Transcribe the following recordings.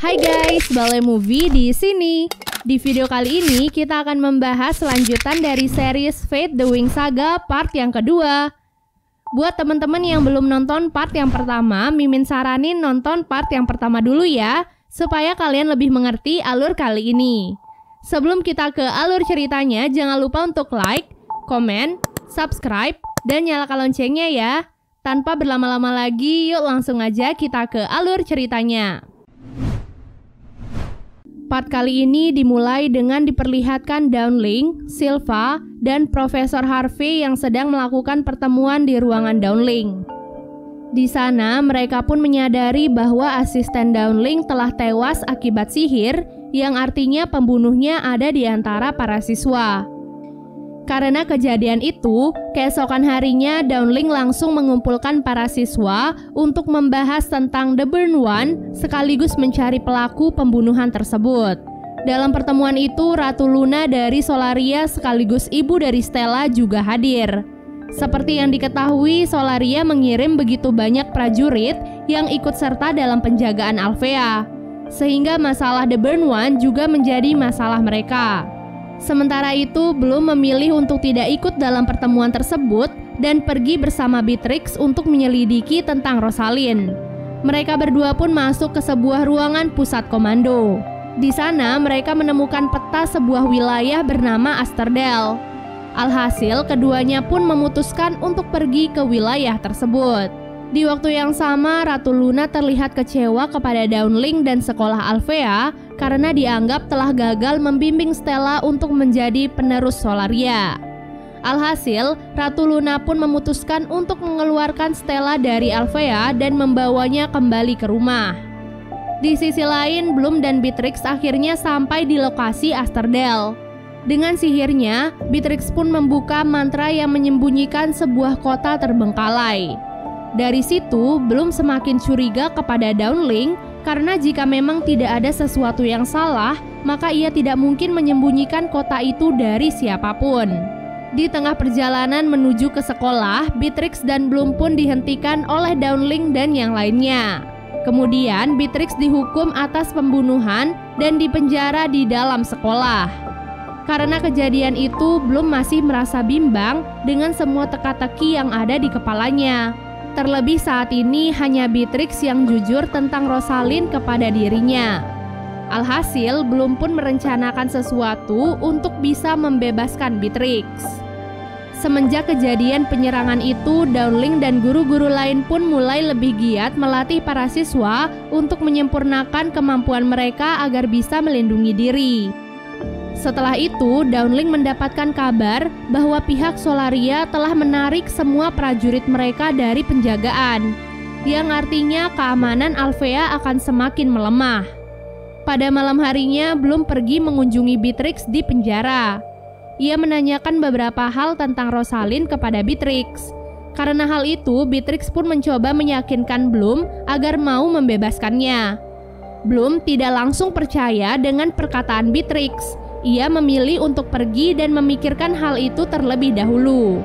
Hai guys, Balai Movie di sini. Di video kali ini kita akan membahas lanjutan dari series Fate the Wings Saga part yang kedua. Buat teman-teman yang belum nonton part yang pertama, Mimin saranin nonton part yang pertama dulu ya, supaya kalian lebih mengerti alur kali ini. Sebelum kita ke alur ceritanya, jangan lupa untuk like, komen, subscribe, dan nyalakan loncengnya ya. Tanpa berlama-lama lagi, yuk langsung aja kita ke alur ceritanya. Part kali ini dimulai dengan diperlihatkan Dawnling, Silva, dan Profesor Harvey yang sedang melakukan pertemuan di ruangan Dawnling. Di sana, mereka pun menyadari bahwa asisten Dawnling telah tewas akibat sihir, yang artinya pembunuhnya ada di antara para siswa. Karena kejadian itu, keesokan harinya Dawnling langsung mengumpulkan para siswa untuk membahas tentang The Burn One sekaligus mencari pelaku pembunuhan tersebut. Dalam pertemuan itu, Ratu Luna dari Solaria sekaligus ibu dari Stella juga hadir. Seperti yang diketahui, Solaria mengirim begitu banyak prajurit yang ikut serta dalam penjagaan Alfea, sehingga masalah The Burn One juga menjadi masalah mereka. Sementara itu, Bloom memilih untuk tidak ikut dalam pertemuan tersebut dan pergi bersama Beatrix untuk menyelidiki tentang Rosalind. Mereka berdua pun masuk ke sebuah ruangan pusat komando. Di sana, mereka menemukan peta sebuah wilayah bernama Asterdale. Alhasil, keduanya pun memutuskan untuk pergi ke wilayah tersebut. Di waktu yang sama, Ratu Luna terlihat kecewa kepada Dawnling dan sekolah Alfea karena dianggap telah gagal membimbing Stella untuk menjadi penerus Solaria. Alhasil, Ratu Luna pun memutuskan untuk mengeluarkan Stella dari Alfea dan membawanya kembali ke rumah. Di sisi lain, Bloom dan Beatrix akhirnya sampai di lokasi Asterdale. Dengan sihirnya, Beatrix pun membuka mantra yang menyembunyikan sebuah kota terbengkalai. Dari situ, Bloom semakin curiga kepada Dawnling karena jika memang tidak ada sesuatu yang salah, maka ia tidak mungkin menyembunyikan kota itu dari siapapun. Di tengah perjalanan menuju ke sekolah, Beatrix dan Bloom pun dihentikan oleh Dawnling dan yang lainnya. Kemudian, Beatrix dihukum atas pembunuhan dan dipenjara di dalam sekolah. Karena kejadian itu, Bloom masih merasa bimbang dengan semua teka-teki yang ada di kepalanya. Terlebih saat ini hanya Beatrix yang jujur tentang Rosalind kepada dirinya. Alhasil, Bloom pun merencanakan sesuatu untuk bisa membebaskan Beatrix. Semenjak kejadian penyerangan itu, Dawnling dan guru-guru lain pun mulai lebih giat melatih para siswa untuk menyempurnakan kemampuan mereka agar bisa melindungi diri. Setelah itu, Dawnling mendapatkan kabar bahwa pihak Solaria telah menarik semua prajurit mereka dari penjagaan, yang artinya keamanan Alfea akan semakin melemah. Pada malam harinya, Bloom pergi mengunjungi Beatrix di penjara. Ia menanyakan beberapa hal tentang Rosalind kepada Beatrix. Karena hal itu, Beatrix pun mencoba meyakinkan Bloom agar mau membebaskannya. Bloom tidak langsung percaya dengan perkataan Beatrix. Ia memilih untuk pergi dan memikirkan hal itu terlebih dahulu.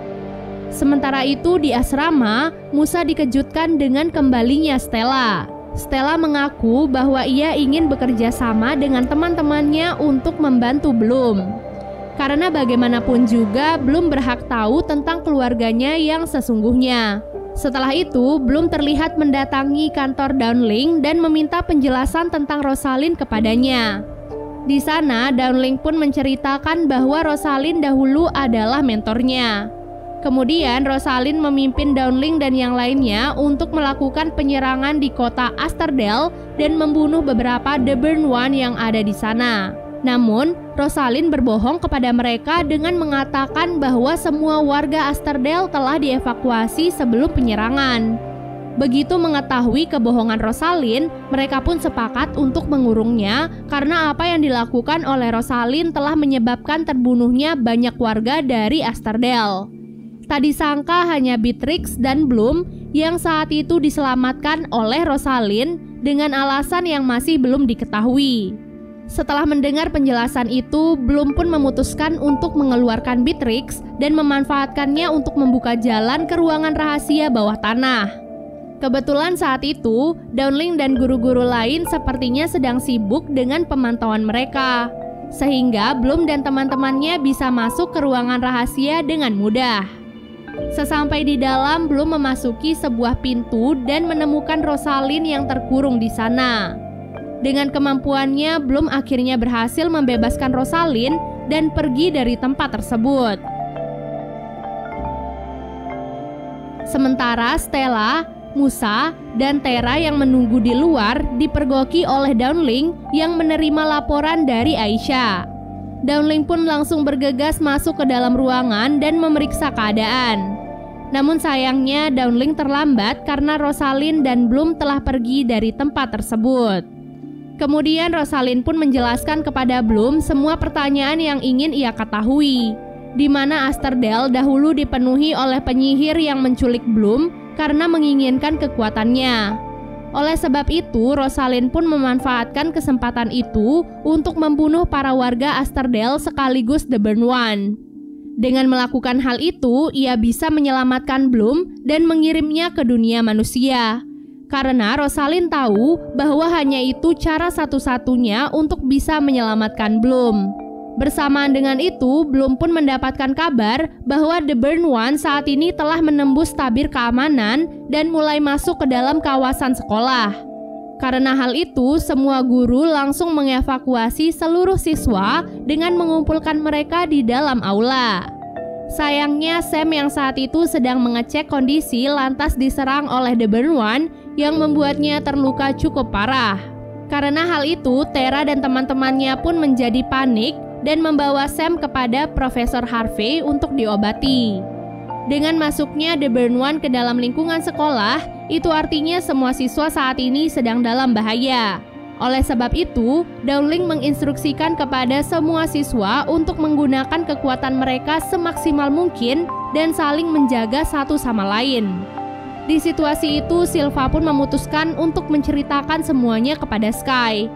Sementara itu di asrama, Musa dikejutkan dengan kembalinya Stella. Stella mengaku bahwa ia ingin bekerja sama dengan teman-temannya untuk membantu Bloom. Karena bagaimanapun juga Bloom berhak tahu tentang keluarganya yang sesungguhnya. Setelah itu, Bloom terlihat mendatangi kantor Dawnling dan meminta penjelasan tentang Rosalind kepadanya. Di sana, Dawnling pun menceritakan bahwa Rosalind dahulu adalah mentornya. Kemudian, Rosalind memimpin Dawnling dan yang lainnya untuk melakukan penyerangan di kota Asterdale dan membunuh beberapa The Burn One yang ada di sana. Namun, Rosalind berbohong kepada mereka dengan mengatakan bahwa semua warga Asterdale telah dievakuasi sebelum penyerangan. Begitu mengetahui kebohongan Rosalind, mereka pun sepakat untuk mengurungnya karena apa yang dilakukan oleh Rosalind telah menyebabkan terbunuhnya banyak warga dari Asterdale. Tak disangka hanya Beatrix dan Bloom yang saat itu diselamatkan oleh Rosalind dengan alasan yang masih belum diketahui. Setelah mendengar penjelasan itu, Bloom pun memutuskan untuk mengeluarkan Beatrix dan memanfaatkannya untuk membuka jalan ke ruangan rahasia bawah tanah. Kebetulan saat itu, Dawnling dan guru-guru lain sepertinya sedang sibuk dengan pemantauan mereka, sehingga Bloom dan teman-temannya bisa masuk ke ruangan rahasia dengan mudah. Sesampai di dalam, Bloom memasuki sebuah pintu dan menemukan Rosalind yang terkurung di sana. Dengan kemampuannya, Bloom akhirnya berhasil membebaskan Rosalind dan pergi dari tempat tersebut. Sementara Stella, Musa, dan Tera yang menunggu di luar dipergoki oleh Dawnling yang menerima laporan dari Aisyah. Dawnling pun langsung bergegas masuk ke dalam ruangan dan memeriksa keadaan. Namun sayangnya Dawnling terlambat karena Rosalind dan Bloom telah pergi dari tempat tersebut. Kemudian Rosalind pun menjelaskan kepada Bloom semua pertanyaan yang ingin ia ketahui, di mana Asterdale dahulu dipenuhi oleh penyihir yang menculik Bloom karena menginginkan kekuatannya. Oleh sebab itu, Rosalind pun memanfaatkan kesempatan itu untuk membunuh para warga Asterdale sekaligus The Burn One. Dengan melakukan hal itu, ia bisa menyelamatkan Bloom dan mengirimnya ke dunia manusia. Karena Rosalind tahu bahwa hanya itu cara satu-satunya untuk bisa menyelamatkan Bloom. Bersamaan dengan itu, Bloom pun mendapatkan kabar bahwa The Burn One saat ini telah menembus tabir keamanan dan mulai masuk ke dalam kawasan sekolah. Karena hal itu, semua guru langsung mengevakuasi seluruh siswa dengan mengumpulkan mereka di dalam aula. Sayangnya, Sam yang saat itu sedang mengecek kondisi lantas diserang oleh The Burn One yang membuatnya terluka cukup parah. Karena hal itu, Tera dan teman-temannya pun menjadi panik dan membawa Sam kepada Profesor Harvey untuk diobati. Dengan masuknya The Burn One ke dalam lingkungan sekolah, itu artinya semua siswa saat ini sedang dalam bahaya. Oleh sebab itu, Dawnling menginstruksikan kepada semua siswa untuk menggunakan kekuatan mereka semaksimal mungkin dan saling menjaga satu sama lain. Di situasi itu, Silva pun memutuskan untuk menceritakan semuanya kepada Sky,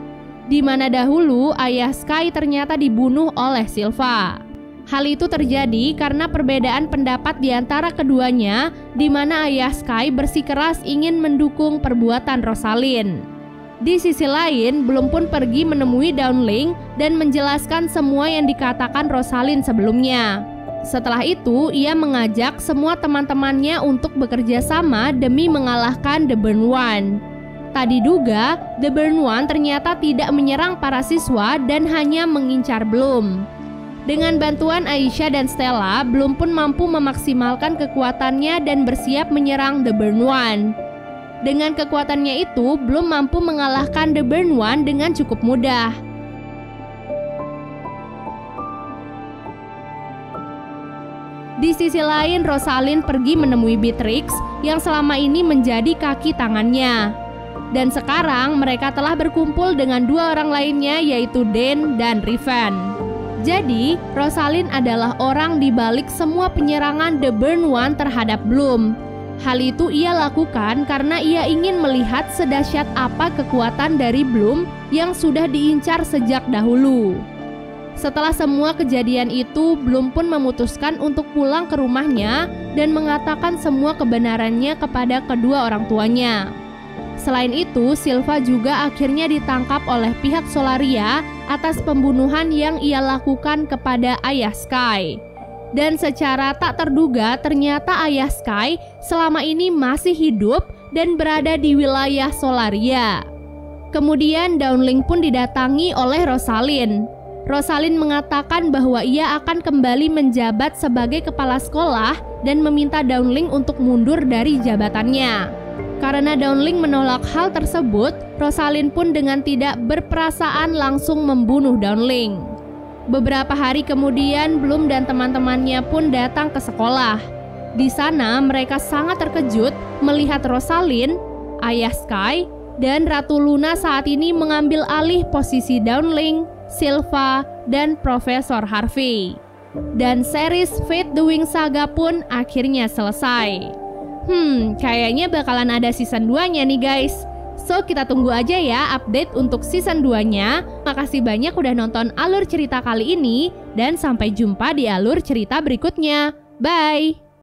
di mana dahulu ayah Sky ternyata dibunuh oleh Silva. Hal itu terjadi karena perbedaan pendapat di antara keduanya, di mana ayah Sky bersikeras ingin mendukung perbuatan Rosalind. Di sisi lain, Bloom pun pergi menemui Dawnling dan menjelaskan semua yang dikatakan Rosalind sebelumnya. Setelah itu, ia mengajak semua teman-temannya untuk bekerja sama demi mengalahkan The Burn One. Tak diduga, The Burn One ternyata tidak menyerang para siswa dan hanya mengincar Bloom. Dengan bantuan Aisyah dan Stella, Bloom pun mampu memaksimalkan kekuatannya dan bersiap menyerang The Burn One. Dengan kekuatannya itu, Bloom mampu mengalahkan The Burn One dengan cukup mudah. Di sisi lain, Rosalind pergi menemui Beatrix yang selama ini menjadi kaki tangannya. Dan sekarang mereka telah berkumpul dengan dua orang lainnya, yaitu Dan dan Riven. Jadi, Rosalind adalah orang di balik semua penyerangan The Burn One terhadap Bloom. Hal itu ia lakukan karena ia ingin melihat sedahsyat apa kekuatan dari Bloom yang sudah diincar sejak dahulu. Setelah semua kejadian itu, Bloom pun memutuskan untuk pulang ke rumahnya dan mengatakan semua kebenarannya kepada kedua orang tuanya. Selain itu, Silva juga akhirnya ditangkap oleh pihak Solaria atas pembunuhan yang ia lakukan kepada ayah Sky. Dan secara tak terduga, ternyata ayah Sky selama ini masih hidup dan berada di wilayah Solaria. Kemudian Dawnling pun didatangi oleh Rosalind. Rosalind mengatakan bahwa ia akan kembali menjabat sebagai kepala sekolah dan meminta Dawnling untuk mundur dari jabatannya. Karena Dawnling menolak hal tersebut, Rosalind pun dengan tidak berperasaan langsung membunuh Dawnling. Beberapa hari kemudian, Bloom dan teman-temannya pun datang ke sekolah. Di sana mereka sangat terkejut melihat Rosalind, ayah Sky, dan Ratu Luna saat ini mengambil alih posisi Dawnling, Silva, dan Profesor Harvey. Dan series Fate the Wings Saga pun akhirnya selesai. Kayaknya bakalan ada season 2-nya nih guys. So kita tunggu aja ya update untuk season 2-nya. Makasih banyak udah nonton alur cerita kali ini, dan sampai jumpa di alur cerita berikutnya. Bye!